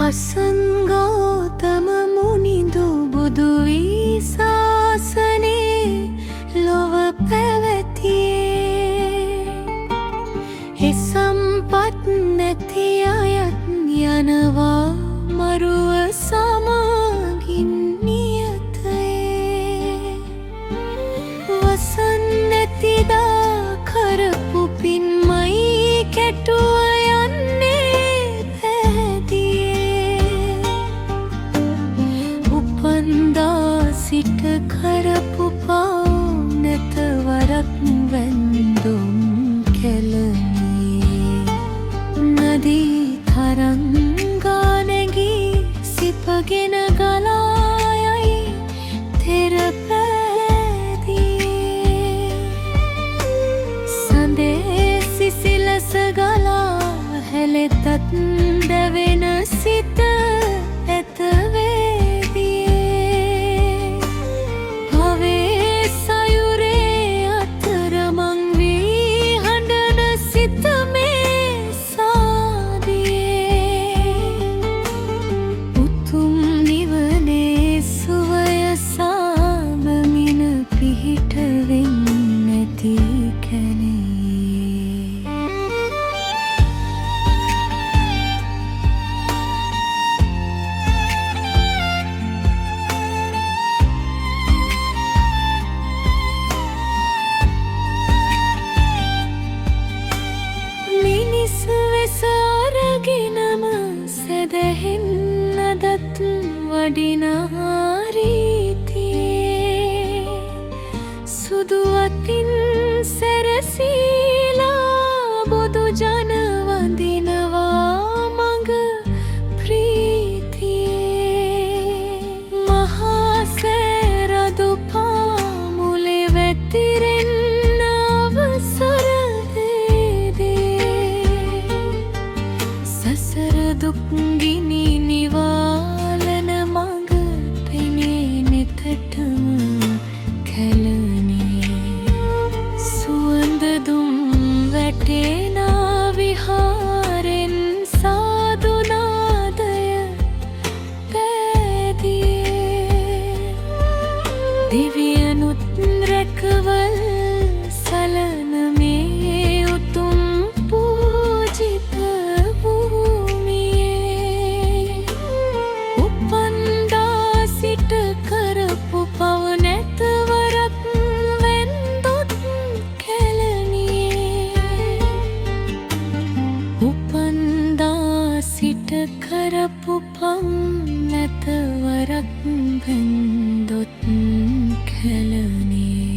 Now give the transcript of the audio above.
පසංගෞතම මුනිඳු බුදු වී ශාසනේ ලොව පැවතියේ. ඒ සම්පත් නැති අයත් යනවා මරුව සමගින් නියතේ. වසන් නැතිදා කරපු පින්මයි කැටුව සිට කරපු පව් නැත වරක් වැන්දුම් කැලණියේ. නදී තරංගා නැගී සිපගෙන ගලා යයි තෙර පැදියේ. සඳේ සිසිලස ගලා හැලෙතත් දැවෙන සිත ඇත සැදහෙන්නදත් වඩිනා රීතියේ. සුදු අතින් සැරසීලා බුදු ජන වඳිනවා මඟ ප්‍රීතියේ. මහා සෑරදු පාමුලේ වැතිරෙන්න අවසර දුක් ගිනි නිවාලන මඟ පෙනේ නෙතටම කැලණියේ. සුවඳ දුම් වැටෙන විහාරෙන් සාදු නාදය පැදියේ. දිව්‍යනුත් රැකවල් සලන මේ උතුම් පූජිත කරපු පව නැත වරක් වෙන්දොත් කැලණියේ. උපන්දා සිට කරපු පව නැත වරක් වෙන්දොත් කැලණියේ.